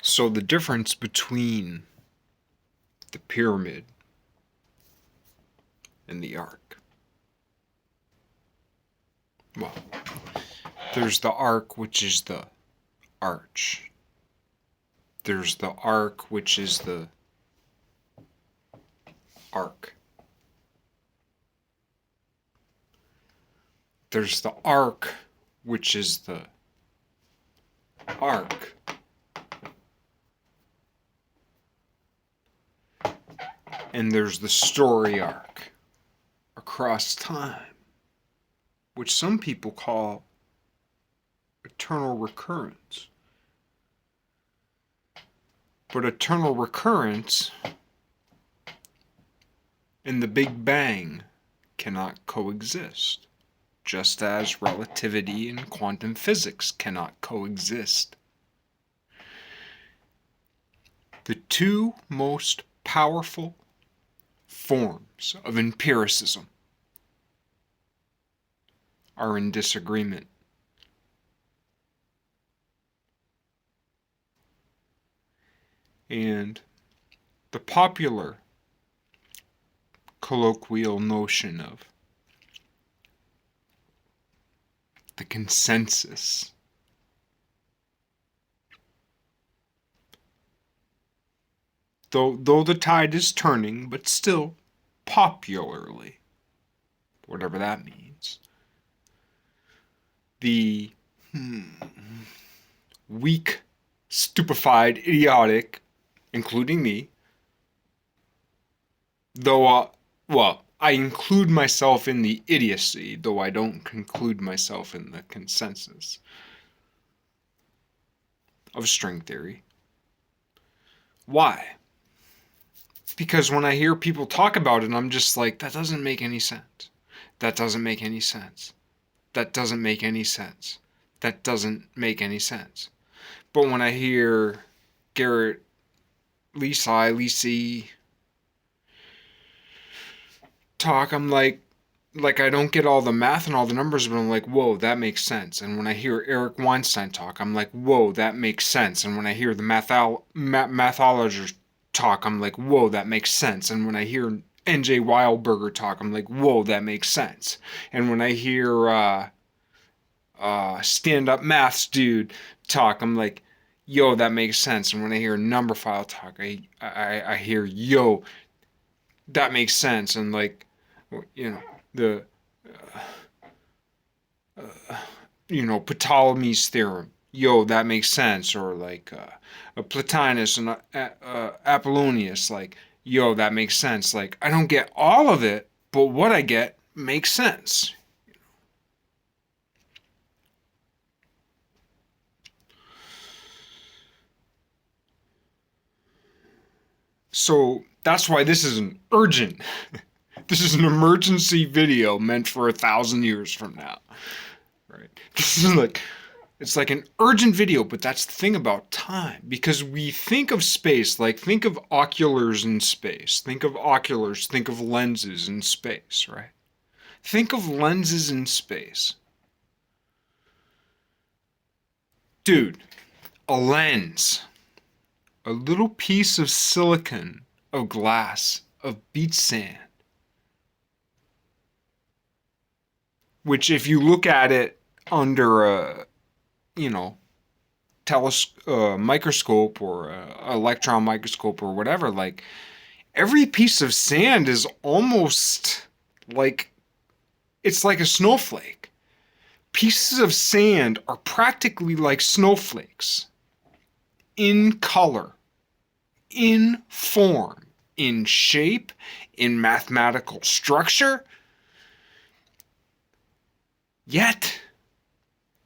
So the difference between the pyramid and the ark. Well, there's the ark, which is the arch. There's the ark, which is the ark. There's the ark, which is the ark. And there's the story arc across time, which some people call eternal recurrence. But eternal recurrence and the Big Bang cannot coexist, just as relativity and quantum physics cannot coexist. The two most powerful forms of empiricism are in disagreement. And the popular colloquial notion of the consensus though the tide is turning, but still popularly, whatever that means, the weak, stupefied, idiotic, including me, though, I include myself in the idiocy, though I don't conclude myself in the consensus of string theory. Why? Because when I hear people talk about it, I'm just like, that doesn't make any sense. That doesn't make any sense. That doesn't make any sense. That doesn't make any sense. But when I hear Garrett, Lisi talk, I'm like I don't get all the math and all the numbers, but I'm like, whoa, that makes sense. And when I hear Eric Weinstein talk, I'm like, whoa, that makes sense. And when I hear the mathologist talk, I'm like, whoa, that makes sense. And when I hear NJ Weilberger talk, I'm like, whoa, that makes sense. And when I hear stand-up maths dude talk, I'm like, yo, that makes sense. And when I hear Numberphile talk, I hear, yo, that makes sense. And like, you know, the Ptolemy's theorem, yo, that makes sense. Or like Plotinus and Apollonius, like, yo, that makes sense. Like, I don't get all of it, but what I get makes sense. So that's why this is an urgent. This is an emergency video meant for 1,000 years from now. Right? This is like, it's like an urgent video, but that's the thing about time. Because we think of space, like think of oculars in space. Think of oculars, think of lenses in space, right? Think of lenses in space. Dude, a lens. A little piece of silicon, of glass, of beach sand. Which if you look at it under a, microscope or electron microscope or whatever, like every piece of sand is almost like, it's like a snowflake. Pieces of sand are practically like snowflakes in color, in form, in shape, in mathematical structure. Yet,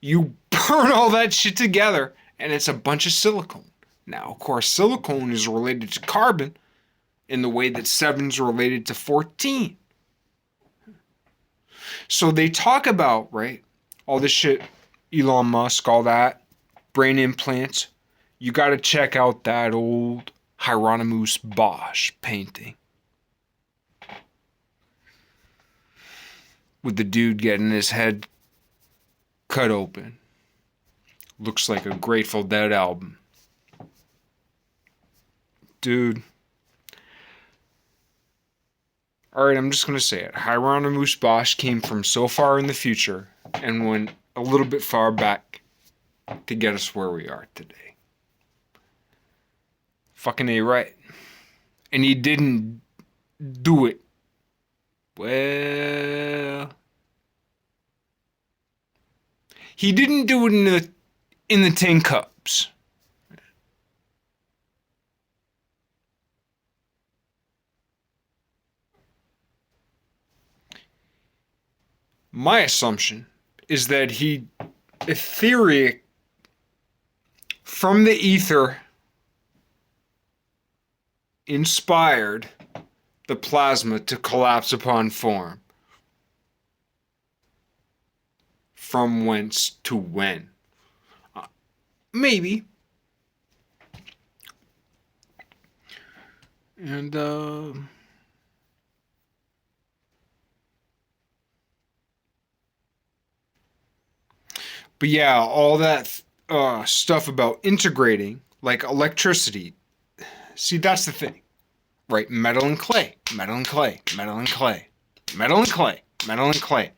you burn all that shit together and it's a bunch of silicone. Now, of course, silicone is related to carbon in the way that 7's related to 14. So they talk about, right, all this shit, Elon Musk, all that, brain implants. You got to check out that old Hieronymus Bosch painting with the dude getting his head cut open. Looks like a Grateful Dead album. Dude. Alright, I'm just gonna say it. Hieronymus Bosch came from so far in the future and went a little bit far back to get us where we are today. Fucking A right. And he didn't do it. Well, he didn't do it in the tin cups. My assumption is that he etheric from the ether inspired the plasma to collapse upon form. From whence to when? Maybe. And but yeah, all that stuff about integrating, like electricity. See, that's the thing, right? Metal and clay, metal and clay, metal and clay, metal and clay, metal and clay.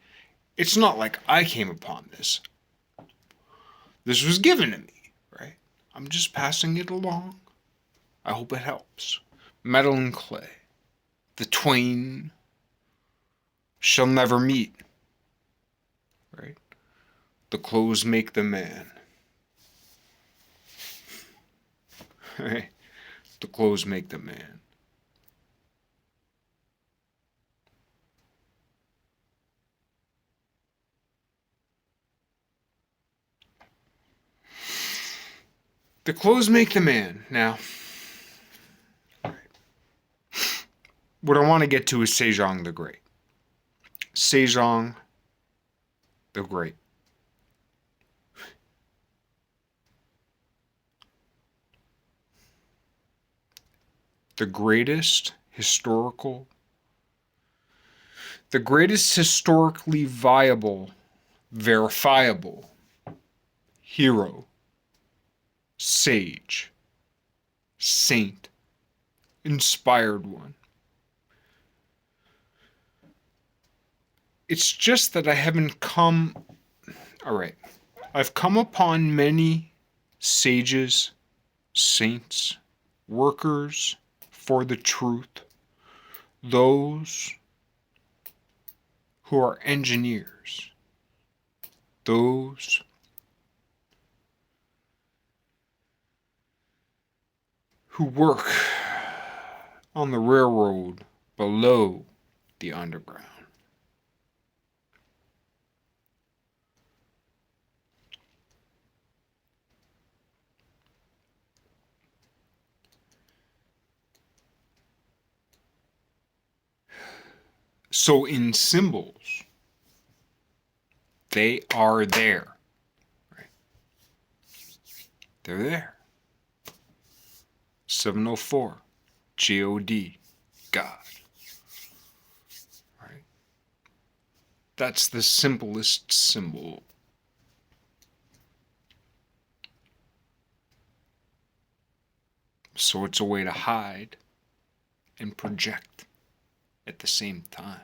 It's not like I came upon this. This was given to me, right? I'm just passing it along. I hope it helps. Metal and clay. The twain shall never meet, right? The clothes make the man. Right? The clothes make the man. The clothes make the man. Now, what I want to get to is Sejong the Great. Sejong the Great. The greatest historically viable, verifiable hero, sage, saint, inspired one. It's just that I haven't come. Alright. I've come upon many sages, saints, workers for the truth, those who are engineers, those who work on the railroad below the underground. So in symbols, they are there. Right? They're there. 704, God, God. Right? That's the simplest symbol. So it's a way to hide and project at the same time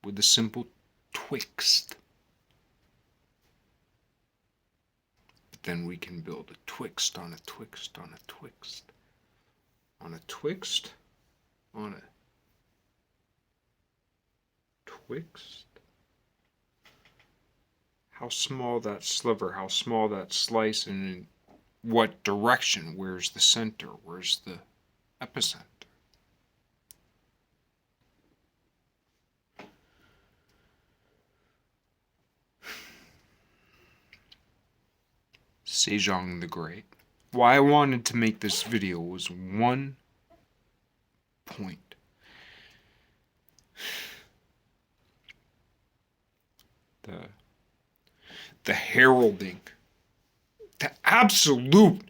with a simple twixt. But then we can build a twixt on a twixt on a twixt on a twixt on a twixt. How small that sliver, how small that slice, and in what direction? Where's the center? Where's the epicenter? Sejong the Great. Why I wanted to make this video was one point. The heralding, the absolute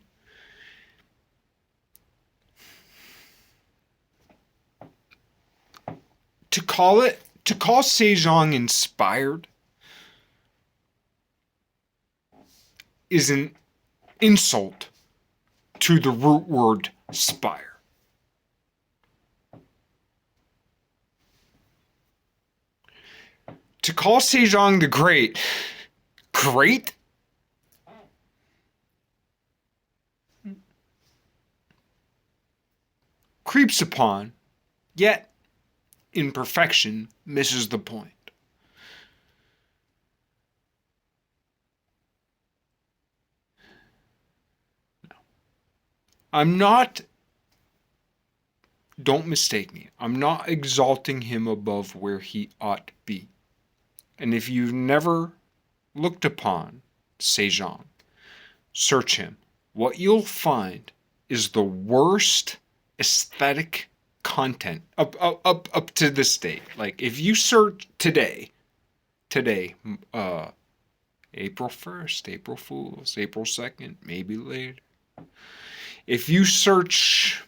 to call Sejong inspired is an insult to the root word spire. To call Sejong the Great great creeps upon, yet imperfection misses the point. I'm not, don't mistake me, I'm not exalting him above where he ought to be. And if you've never looked upon Sejong, search him. What you'll find is the worst aesthetic content up to this date. Like if you search today, April 1st, April Fools, April 2nd, maybe later. If you search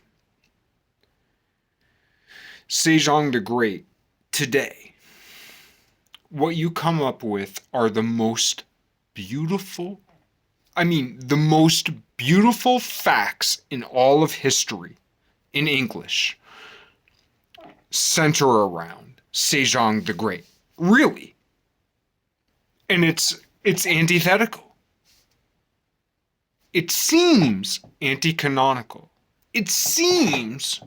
Sejong the Great today, what you come up with are the most beautiful, the most beautiful facts in all of history in English center around Sejong the Great. Really. And it's antithetical. It seems anti-canonical. It seems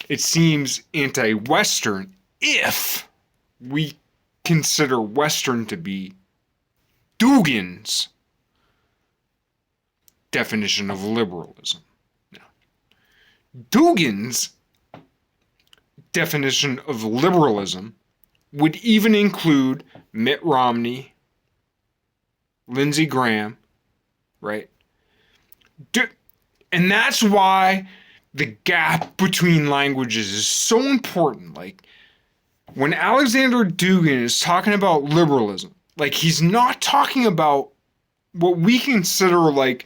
it seems anti-Western if we consider Western to be Dugin's definition of liberalism. Now, Dugin's definition of liberalism would even include Mitt Romney, Lindsey Graham, right? And that's why the gap between languages is so important. Like, when Alexander Dugin is talking about liberalism, like, he's not talking about what we consider, like,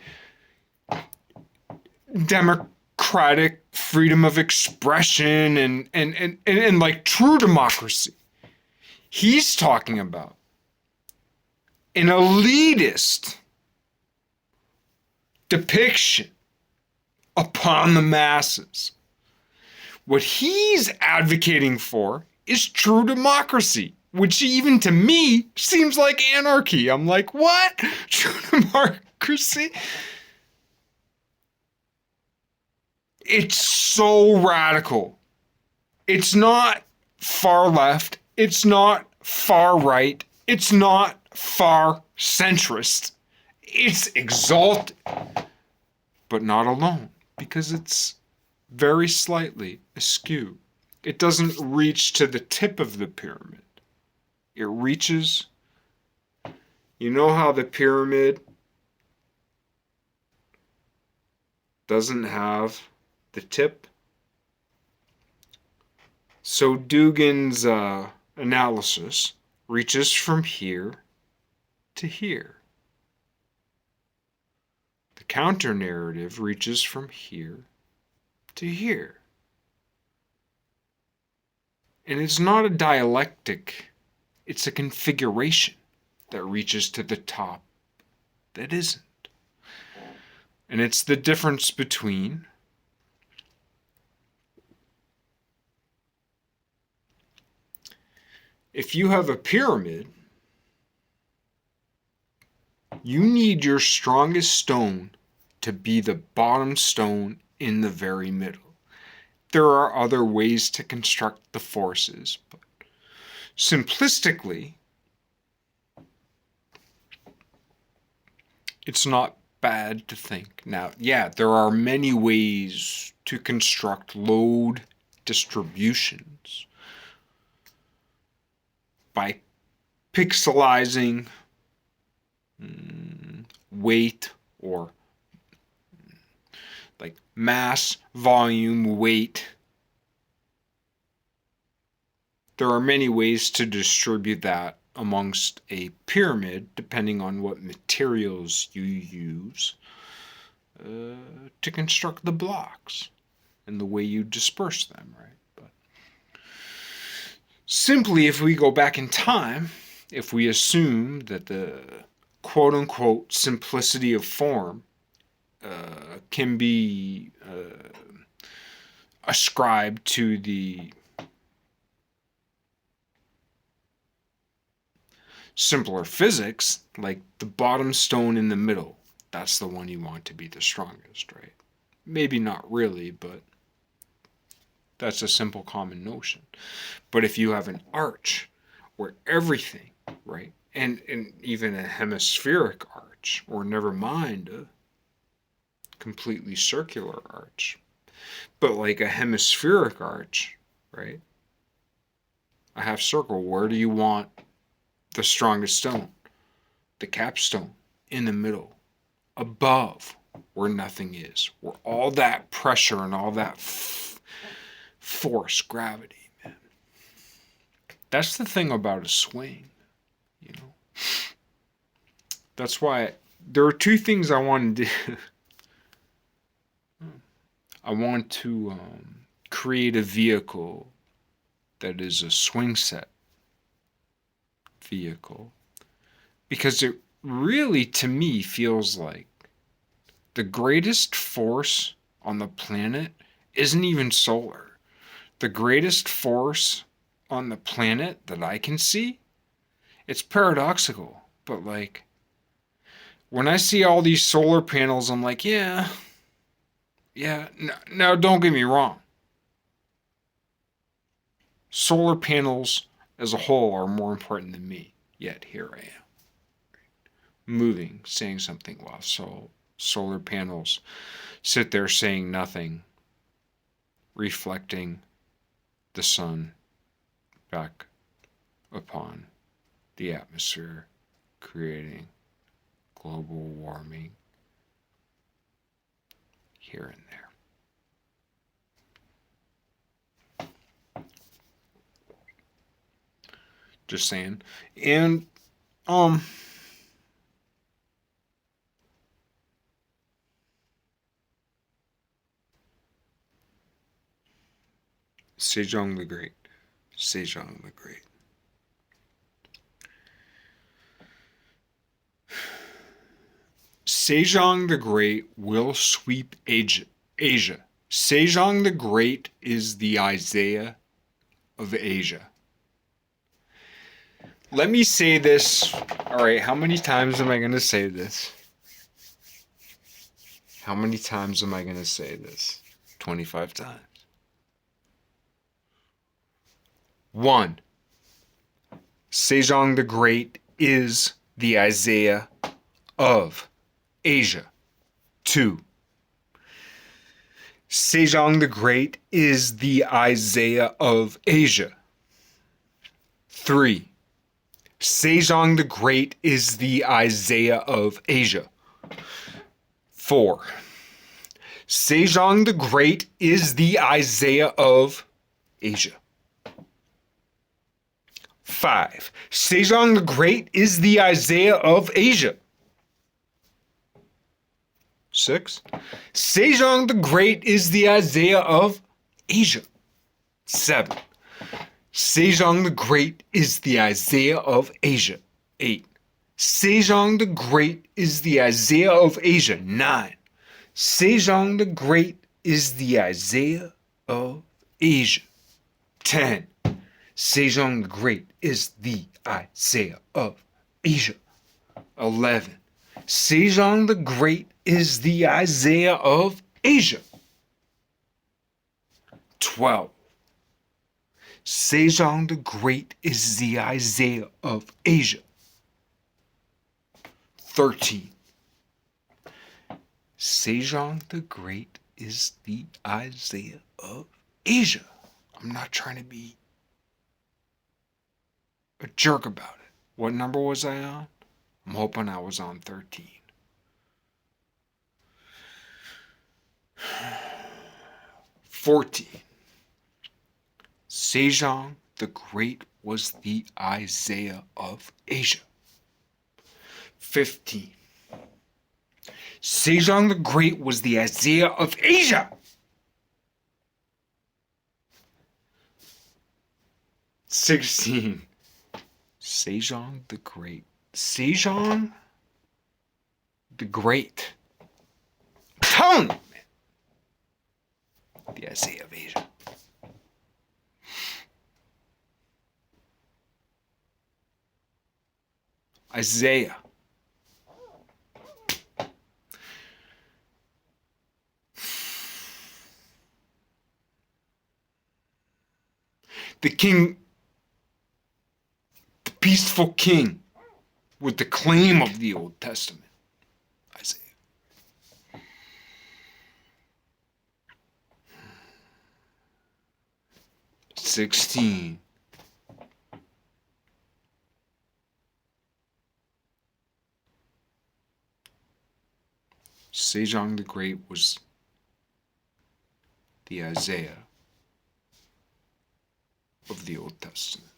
democratic freedom of expression and like true democracy. He's talking about an elitist depiction upon the masses. What he's advocating for is true democracy, which even to me seems like anarchy. I'm like, what? True democracy? It's so radical. It's not far left. It's not far right. It's not far centrist. It's exalted, but not alone, because it's very slightly askew. It doesn't reach to the tip of the pyramid. It reaches, you know how the pyramid doesn't have the tip? So Dugin's analysis reaches from here to here. The counter-narrative reaches from here to here. And it's not a dialectic, it's a configuration that reaches to the top that isn't. And it's the difference between if you have a pyramid, you need your strongest stone to be the bottom stone in the very middle. There are other ways to construct the forces, but simplistically, it's not bad to think. Now, yeah, there are many ways to construct load distributions by pixelizing weight or like mass, volume, weight. There are many ways to distribute that amongst a pyramid, depending on what materials you use to construct the blocks. and the way you disperse them, right? But simply, if we go back in time, if we assume that the quote-unquote simplicity of form can be ascribed to the simpler physics, like the bottom stone in the middle, that's the one you want to be the strongest, right? Maybe not really, but that's a simple common notion. But if you have an arch where everything, right, and even a hemispheric arch, or never mind a completely circular arch, but like a hemispheric arch, right, a half circle, where do you want the strongest stone? The capstone in the middle, above where nothing is, where all that pressure and all that force, gravity, man. That's the thing about a swing, you know. That's why there are two things I want to do. I want to create a vehicle that is a swing set vehicle, because it really, to me, feels like the greatest force on the planet isn't even solar. The greatest force on the planet that I can see, it's paradoxical, but like, when I see all these solar panels, I'm like, yeah, now don't get me wrong. Solar panels as a whole are more important than me, yet here I am. Moving, saying something while solar panels sit there saying nothing, reflecting the sun back upon the atmosphere, creating global warming here and there. Just saying. And Sejong the Great. Sejong the Great. Sejong the Great will sweep Asia. Sejong the Great is the Isaiah of Asia. Let me say this. All right, how many times am I going to say this? How many times am I going to say this? 25 times. 1. Sejong the Great is the Isaiah of Asia. 2. Sejong the Great is the Isaiah of Asia. 3. Sejong the Great is the Isaiah of Asia. 4. Sejong the Great is the Isaiah of Asia. 5. Sejong the Great is the Isaiah of Asia. 6. Sejong the Great is the Isaiah of Asia. 7. Sejong the Great is the Isaiah of Asia. 8. Sejong the Great is the Isaiah of Asia. 9. Sejong the Great is the Isaiah of Asia. 10. Sejong the Great is the Isaiah of Asia. 11. Sejong the Great is the Isaiah of Asia. 12. Sejong the Great is the Isaiah of Asia. 13. Sejong the Great is the Isaiah of Asia. I'm not trying to be a jerk about it. What number was I on? I'm hoping I was on 13. 14. Sejong the Great was the Isaiah of Asia. 15. Sejong the Great was the Isaiah of Asia. 16. Sejong the Great. Sejong the Great. I'm telling you, man. The Isaiah of Asia. Isaiah. The king, the peaceful king with the claim of the Old Testament. Isaiah. Sixteen. Sejong the Great was the Isaiah of the Old Testament.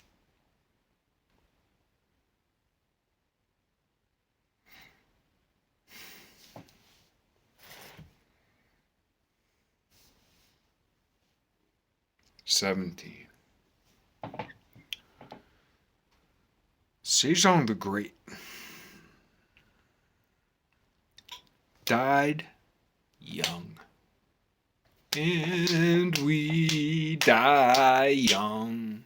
17. Sejong the Great died young. And we die young.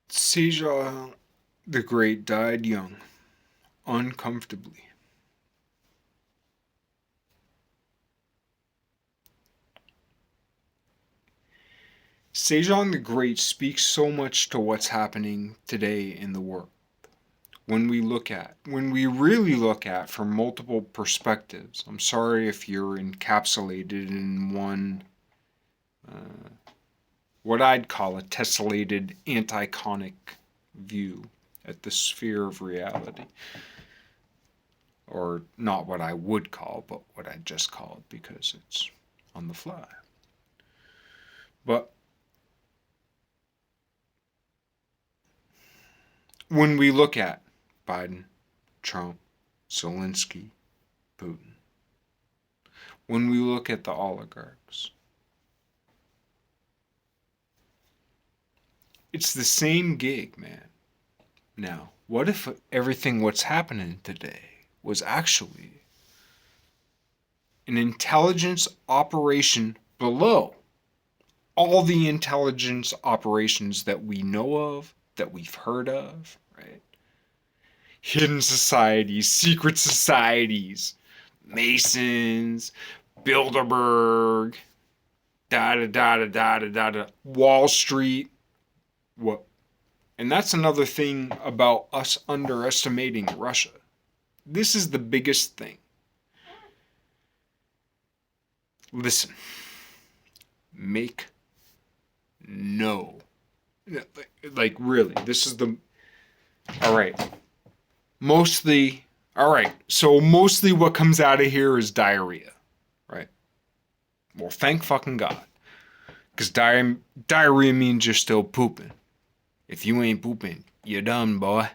Sejong the Great died young, uncomfortably. Sejong the Great speaks so much to what's happening today in the world. When we really look at from multiple perspectives. I'm sorry if you're encapsulated in one, what I'd call a tessellated anti-conic view at the sphere of reality. Or not what I would call, but what I just called because it's on the fly. But when we look at Biden, Trump, Zelensky, Putin, when we look at the oligarchs, it's the same gig, man. Now, what if everything what's happening today was actually an intelligence operation below all the intelligence operations that we know of, that we've heard of, right? Hidden societies, secret societies, Masons, Bilderberg, Wall Street. What? And that's another thing about us underestimating Russia. This is the biggest thing. Listen. Make no. Like, really, this is the. Alright. Mostly. Alright, so mostly what comes out of here is diarrhea. Right? Well, thank fucking God. Because diarrhea means you're still pooping. If you ain't pooping, you're done, boy.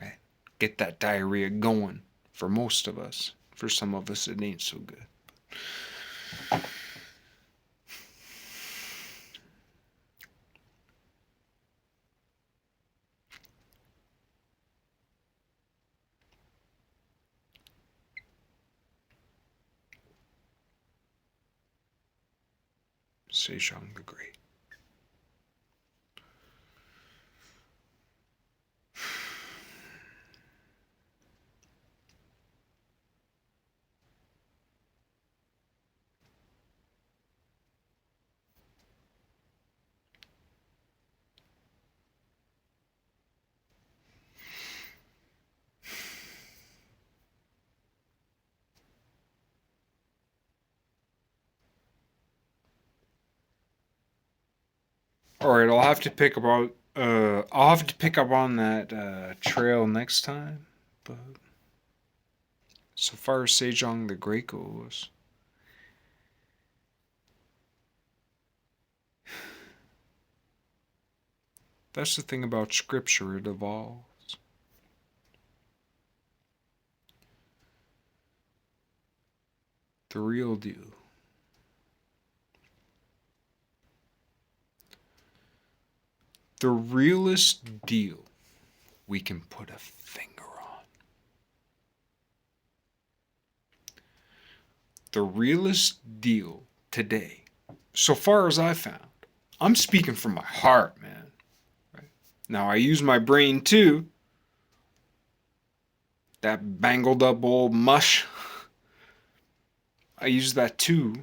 Right? Get that diarrhea going. For most of us. For some of us, it ain't so good. Sejong the Great. All right, I'll have to pick up on that trail next time. But so far as Sejong the Great goes, that's the thing about scripture, it evolves. The real deal The realest deal we can put a finger on. The realest deal today, so far as I found, I'm speaking from my heart, man. Right? Now, I use my brain too. That bangled up old mush, I use that too.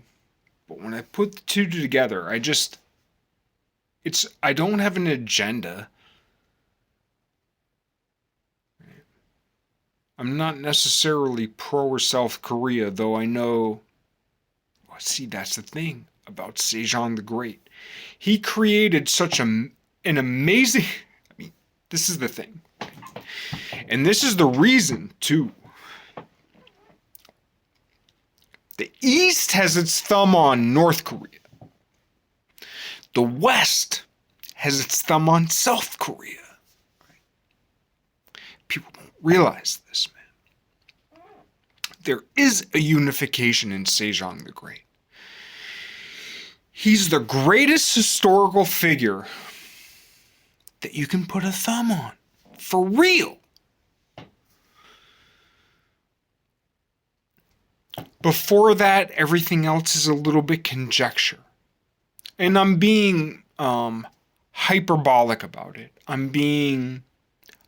But when I put the two together, I don't have an agenda. I'm not necessarily pro or South Korea, though I know. Well, see, that's the thing about Sejong the Great. He created such an amazing. I mean, this is the thing. And this is the reason, too. The East has its thumb on North Korea. The West has its thumb on South Korea. People don't realize this, man. There is a unification in Sejong the Great. He's the greatest historical figure that you can put a thumb on. For real. Before that, everything else is a little bit conjecture. And I'm being hyperbolic about it. I'm being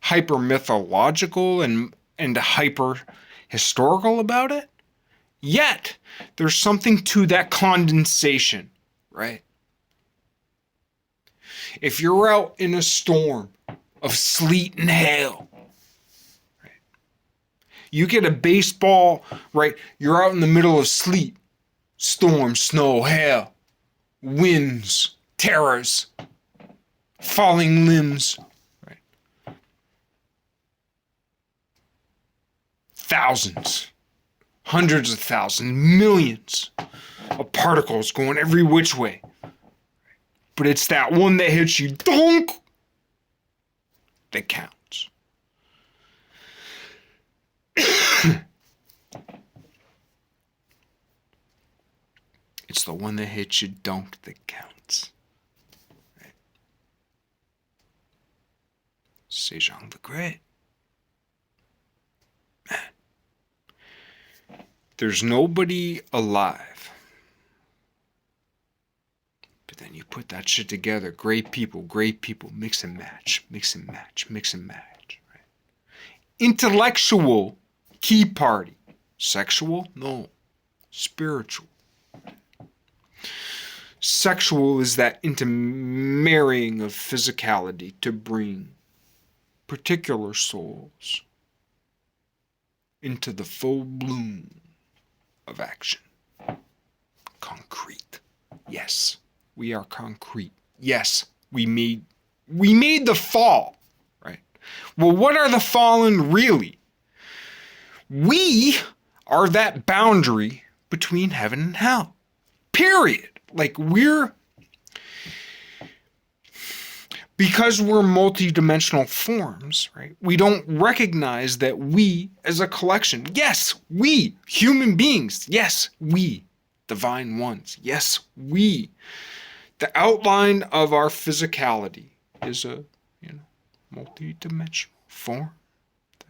hyper mythological and hyper historical about it. Yet, there's something to that condensation, right? If you're out in a storm of sleet and hail, right? You get a baseball, right? You're out in the middle of sleet, storm, snow, hail, winds, terrors, falling limbs, right? Thousands, hundreds of thousands, millions of particles going every which way. But it's that one that hits you, donk, that counts. It's the one that hits you, donk, that counts. Right? Sejong the Great. Man. There's nobody alive. But then you put that shit together. Great people, mix and match, mix and match, mix and match. Right? Intellectual, key party. Sexual? No. Spiritual. Sexual is that intermarrying of physicality to bring particular souls into the full bloom of action. Concrete. Yes, we are concrete. Yes, we made the fall, right? Well, what are the fallen really? We are that boundary between heaven and hell. Period. Like because we're multidimensional forms, right? We don't recognize that we as a collection, yes, we, human beings, yes, we, divine ones, yes, we. The outline of our physicality is a, multidimensional form that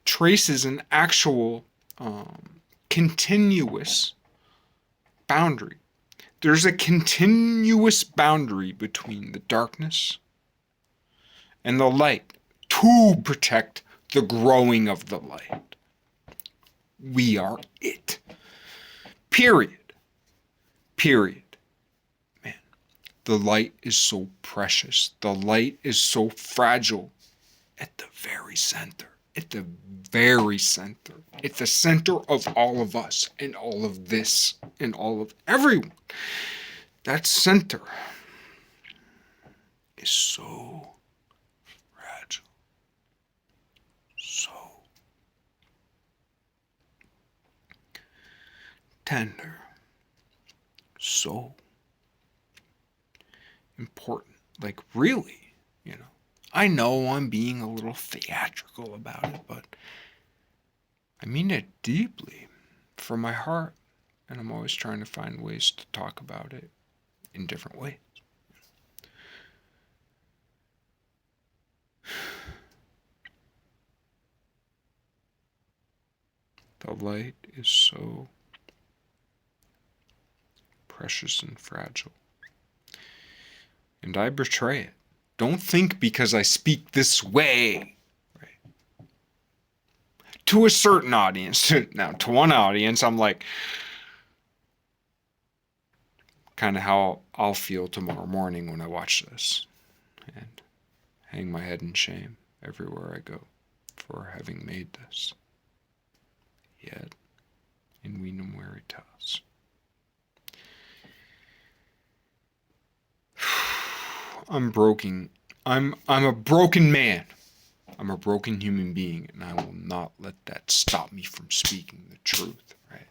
traces an actual continuous boundary. There's a continuous boundary between the darkness and the light to protect the growing of the light. We are it. Period. Period. Man, the light is so precious. The light is so fragile at the very center. At the very center. At the center of all of us and all of this and all of everyone. That center is so fragile. So tender. So important. Like, really, I know I'm being a little theatrical about it, but I mean it deeply from my heart. And I'm always trying to find ways to talk about it in different ways. The light is so precious and fragile, and I betray it. Don't think because I speak this way, right, to a certain audience. Now, to one audience, I'm like, kind of how I'll feel tomorrow morning when I watch this and hang my head in shame everywhere I go for having made this. Yet, in Venum Veritas. I'm broken. I'm a broken man. I'm a broken human being, and I will not let that stop me from speaking the truth, right?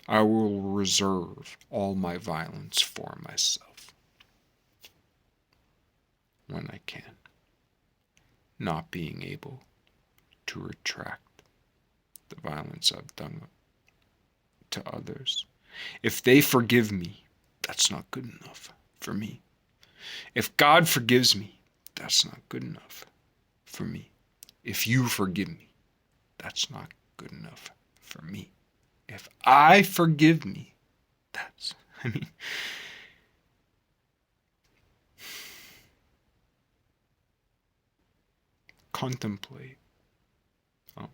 I will reserve all my violence for myself when I can, not being able to retract the violence I've done to others. If they forgive me, that's not good enough for me. If God forgives me, that's not good enough for me. If you forgive me, that's not good enough for me. If I forgive me, I mean, contemplate. Oh.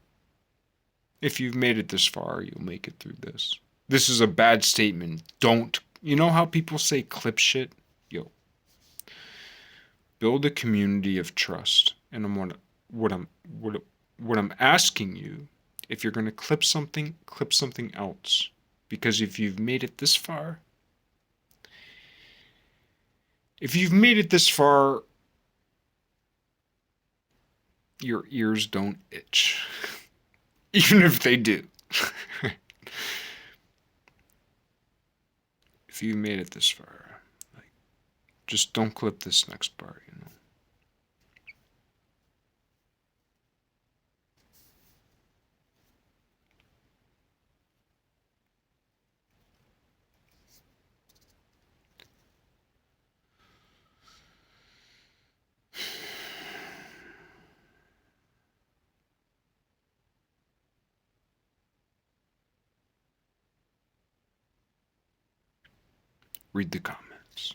If you've made it this far, you'll make it through this. This is a bad statement. Don't. You know how people say clip shit? Yo. Build a community of trust. And what I'm asking you, if you're going to clip something else. Because if you've made it this far, your ears don't itch. Even if they do. If you made it this far, like, just don't clip this next part, you know. Read the comments.